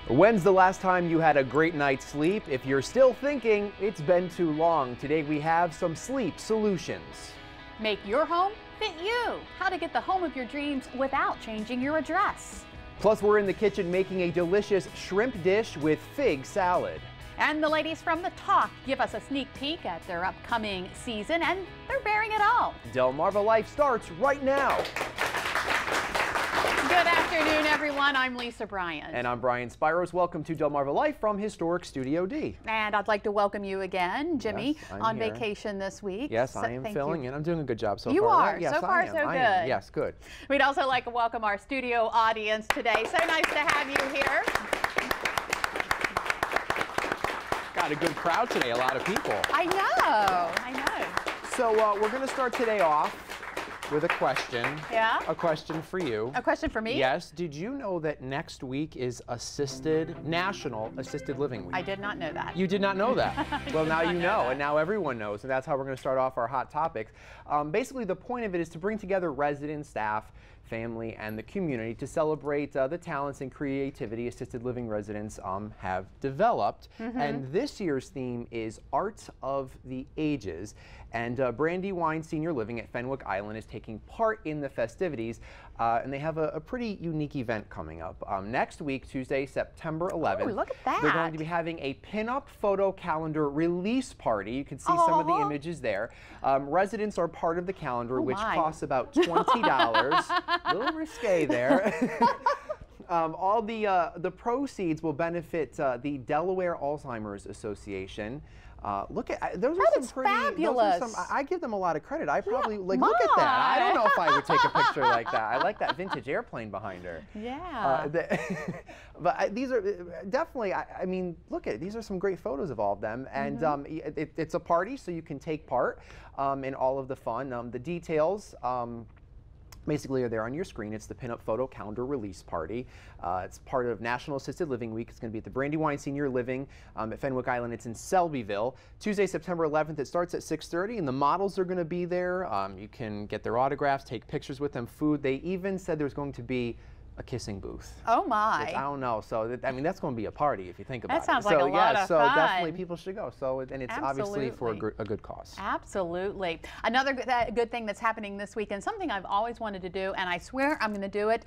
When's the last time you had a great night's sleep? If you're still thinking, it's been too long. Today we have some sleep solutions. Make your home fit you. How to get the home of your dreams without changing your address. Plus, we're in the kitchen making a delicious shrimp dish with fig salad. And the ladies from The Talk give us a sneak peek at their upcoming season, and they're bearing it all. Delmarva Life starts right now. Good afternoon, everyone. I'm Lisa Bryant. And I'm Brian Spiros. Welcome to Delmarva Life from Historic Studio D. And I'd like to welcome you again, Jimmy, Yes, on here. vacation this week. Yes, I am filling in. I'm doing a good job so far. You are. Right? Yes, so far, I am. so I good. am. Yes, good. We'd also like to welcome our studio audience today. So nice to have you here. Got a good crowd today, a lot of people. I know. So we're going to start today off with a question. Yeah? A question for you. A question for me? Yes. Did you know that next week is National Assisted Living Week? I did not know that. You did not know that? Well, now you know, and now everyone knows, and that's how we're going to start off our hot topics. Basically, the point of it is to bring together residents, staff, family, and the community to celebrate the talents and creativity assisted living residents have developed. And this year's theme is Art of the Ages. And Brandywine Senior Living at Fenwick Island is taking part in the festivities, and they have a pretty unique event coming up. Next week, Tuesday, September 11th, oh, look at that. They're going to be having a pin-up photo calendar release party. You can see some of the images there. Residents are part of the calendar, which costs about $20. A little risque there. All the proceeds will benefit the Delaware Alzheimer's Association. Look at those are some pretty fabulous. Those are some, I give them a lot of credit. I probably look at that. I don't know if I would take a picture like that. I like that vintage airplane behind her. Yeah. But these are definitely. I mean, look at these are some great photos of all of them, and it's a party, so you can take part in all of the fun. The details. Basically are there on your screen. It's the pinup photo calendar release party. It's part of National Assisted Living Week. It's going to be at the Brandywine Senior Living at Fenwick Island. It's in Selbyville. Tuesday, September 11th, it starts at 6:30, and the models are going to be there. You can get their autographs, take pictures with them, food. They even said there's going to be a kissing booth. Oh my! I don't know. So I mean, that's going to be a party if you think about it. That sounds like a lot of fun. fun. So definitely people should go. So and it's obviously for a good cause. Absolutely. Another good thing that's happening this weekend, something I've always wanted to do, and I swear I'm going to do it.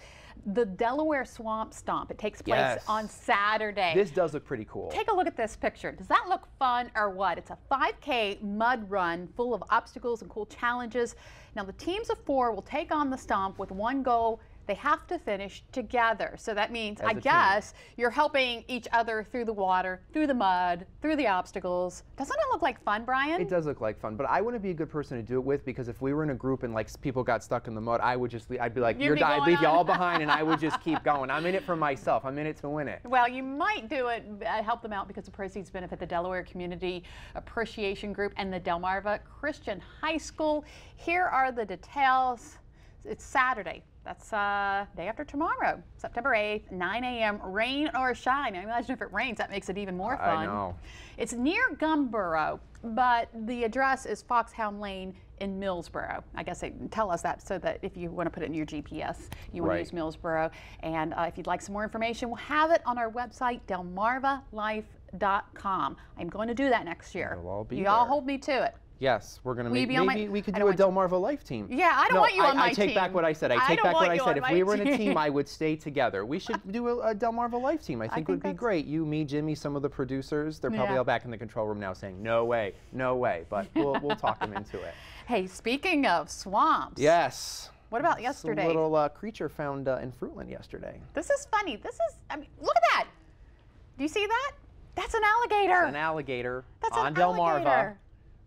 The Delaware Swamp Stomp. It takes place on Saturday. This does look pretty cool. Take a look at this picture. Does that look fun or what? It's a 5K mud run full of obstacles and cool challenges. Now the teams of 4 will take on the Stomp with one goal. They have to finish together. So that means, I guess, you're helping each other through the water, through the mud, through the obstacles. Doesn't it look like fun, Brian? It does look like fun, but I wouldn't be a good person to do it with, because if we were in a group and like people got stuck in the mud, I'd be like, I'd leave you all behind, and I would just keep going. I'm in it for myself. I'm in it to win it. Well, you might do it, help them out, because the proceeds benefit the Delaware Community Appreciation Group and the Delmarva Christian High School. Here are the details. It's Saturday. That's day after tomorrow, September 8th, 9 a.m., rain or shine. Now, imagine if it rains, that makes it even more fun. I know. It's near Gumboro, but the address is Foxhound Lane in Millsboro. I guess they tell us that so that if you want to put it in your GPS, you want to use Millsboro. And if you'd like some more information, we'll have it on our website, delmarvalife.com. I'm going to do that next year. You all hold me to it. Yes, we're going to maybe we could do a Delmarva Life team. Yeah, I don't want you on my team. I take back what I said. I take back what I said. If we were in a team, I would stay together. We should do a Delmarva Life team. I think it would be great. You, me, Jimmy, some of the producers. They're probably all back in the control room now saying, no way, no way. But we'll talk them into it. Hey, speaking of swamps. Yes. What about yesterday? Some little creature found in Fruitland yesterday. This is funny. This is, I mean, look at that. Do you see that? That's an alligator. It's an alligator on Delmarva. Alligator.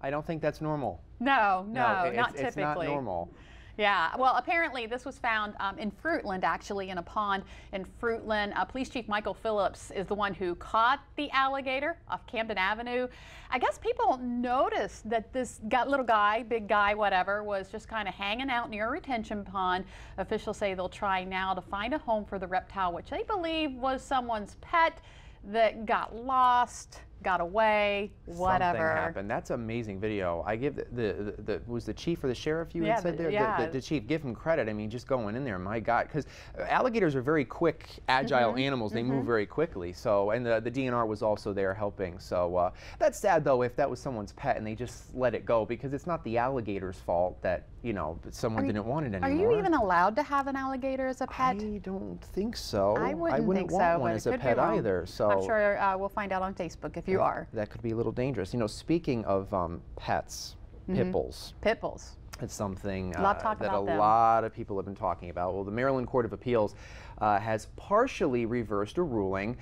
I don't think that's normal. No, not typically. It's not normal. Yeah, well, apparently this was found in Fruitland, actually, in a pond in Fruitland. Police Chief Michael Phillips is the one who caught the alligator off Camden Avenue. I guess people noticed that this little guy, big guy, whatever, was just kind of hanging out near a retention pond. Officials say they'll try now to find a home for the reptile, which they believe was someone's pet that got lost. got away, whatever. Something happened. That's an amazing video. I give was the chief or the sheriff you had said there? Yeah. The chief, give him credit. I mean, just going in there, my God, because alligators are very quick, agile animals. They move very quickly. So, and the DNR was also there helping. So that's sad though if that was someone's pet and they just let it go, because it's not the alligator's fault that, you know, that someone didn't want it anymore. Are you even allowed to have an alligator as a pet? I don't think so. I wouldn't think want so, one but as it a could be pet wrong. either. So I'm sure we'll find out on Facebook if you are. That could be a little dangerous. You know, speaking of pets, pit bulls. Pit bulls. It's something that about them. lot of people have been talking about. Well, the Maryland Court of Appeals has partially reversed a ruling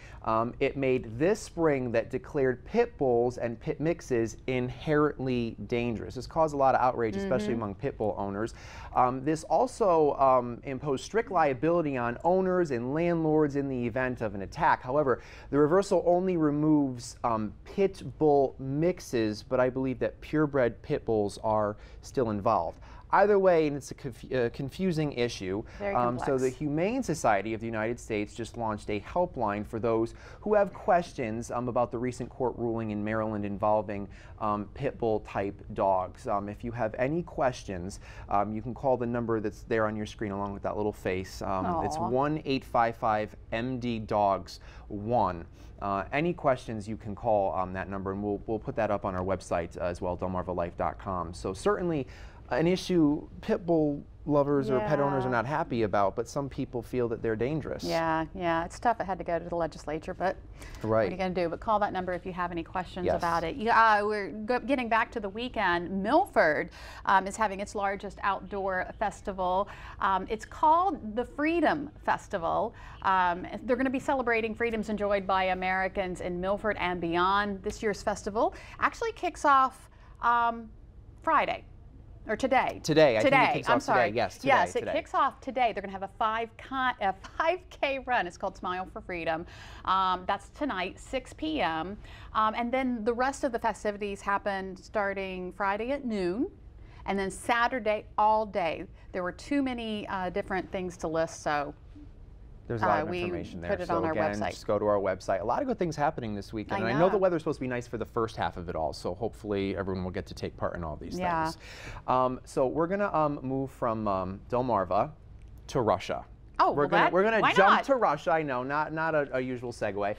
it made this spring that declared pit bulls and pit mixes inherently dangerous. This caused a lot of outrage, especially among pit bull owners. This also imposed strict liability on owners and landlords in the event of an attack. However, the reversal only removes pit bull mixes, but I believe that purebred pit bulls are still involved. Either way, and it's a confusing issue. Very complex. So the Humane Society of the United States just launched a helpline for those who have questions about the recent court ruling in Maryland involving pit bull type dogs. If you have any questions, you can call the number that's there on your screen along with that little face. It's 1-855-MD-DOGS-1. Any questions you can call that number, and we'll put that up on our website as well, delmarvalife.com. So certainly an issue pit bull lovers or pet owners are not happy about, but some people feel that they're dangerous. Yeah, it's tough. It had to go to the legislature, but what are you going to do? But call that number if you have any questions about it. We're getting back to the weekend. Milford is having its largest outdoor festival. It's called the Freedom Festival. They're going to be celebrating freedoms enjoyed by Americans in Milford and beyond. This year's festival actually kicks off Friday. Or today. Today. I think it kicks I'm off sorry. Today. Yes, today. Yes, it kicks off today. They're going to have a 5K run. It's called Smile for Freedom. That's tonight, 6 p.m. And then the rest of the festivities happen starting Friday at noon, and then Saturday all day. There were too many different things to list, so there's a lot of information there. Put it on our website. Just go to our website. A lot of good things happening this weekend. And I know the weather's supposed to be nice for the first half of it all, so hopefully everyone will get to take part in all these things. So we're going to move from Delmarva to Russia. Oh, we're gonna jump to Russia. I know, not a usual segue.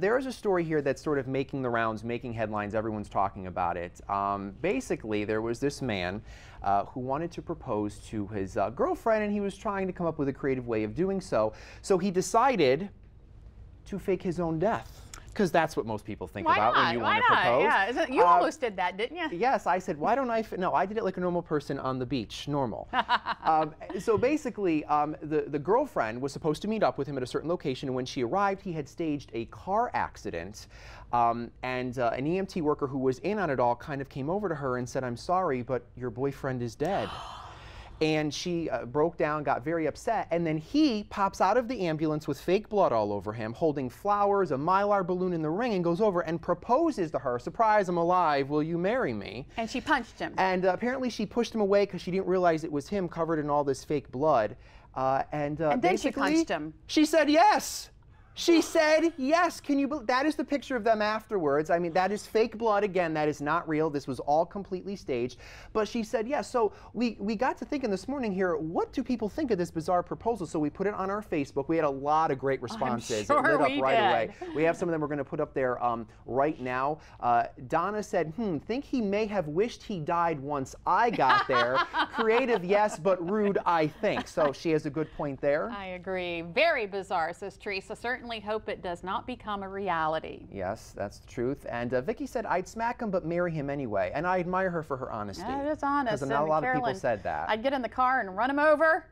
There is a story here that's sort of making the rounds, making headlines. Everyone's talking about it. Basically, there was this man who wanted to propose to his girlfriend, and he was trying to come up with a creative way of doing so. So he decided to fake his own death. Because that's what most people think about when you want to propose. Yeah, you almost did that, didn't you? Yes, I said, why don't I? No, I did it like a normal person on the beach, normal. So basically, the girlfriend was supposed to meet up with him at a certain location, and when she arrived, he had staged a car accident. And an EMT worker who was in on it all kind of came over to her and said, "I'm sorry, but your boyfriend is dead." And she broke down, got very upset, and then he pops out of the ambulance with fake blood all over him, holding flowers, a Mylar balloon in the ring, and goes over and proposes to her, "Surprise, I'm alive, will you marry me?" And she punched him. And apparently she pushed him away because she didn't realize it was him covered in all this fake blood. And then she punched him. She said yes. She said yes. Can you believe that? Is the picture of them afterwards. I mean, that is fake blood. Again, that is not real. This was all completely staged. But she said yes. So we got to thinking this morning here, what do people think of this bizarre proposal? So we put it on our Facebook. We had a lot of great responses. I'm sure it lit up we right did. away. We have some of them we're going to put up there right now. Donna said, think he may have wished he died once I got there. Creative, yes, but rude, I think. So she has a good point there. I agree. Very bizarre, says Teresa. Certainly hope it does not become a reality. Yes, that's the truth. And Vicky said, I'd smack him but marry him anyway. And I admire her for her honesty. That is honest. Because not a lot of people said that. I'd get in the car and run him over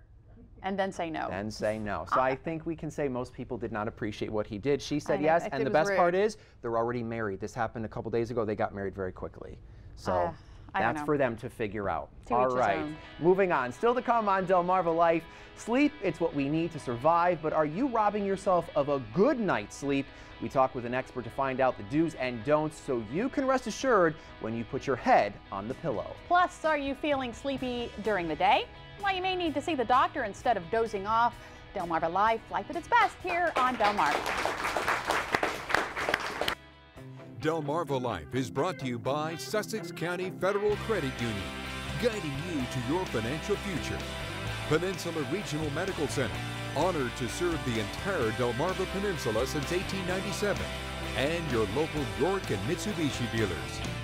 and then say no. And say no. So I think we can say most people did not appreciate what he did. She said yes, and the best rude. Part is they're already married. This happened a couple days ago. They got married very quickly. So that's for them to figure out. All right, moving on. Still to come on Delmarva Life. Sleep, it's what we need to survive, but are you robbing yourself of a good night's sleep? We talk with an expert to find out the do's and don'ts so you can rest assured when you put your head on the pillow. Plus, are you feeling sleepy during the day? Well, you may need to see the doctor instead of dozing off. Delmarva Life, life at its best here on Delmarva. Delmarva Life is brought to you by Sussex County Federal Credit Union, guiding you to your financial future. Peninsula Regional Medical Center, honored to serve the entire Delmarva Peninsula since 1897. And your local York and Mitsubishi dealers.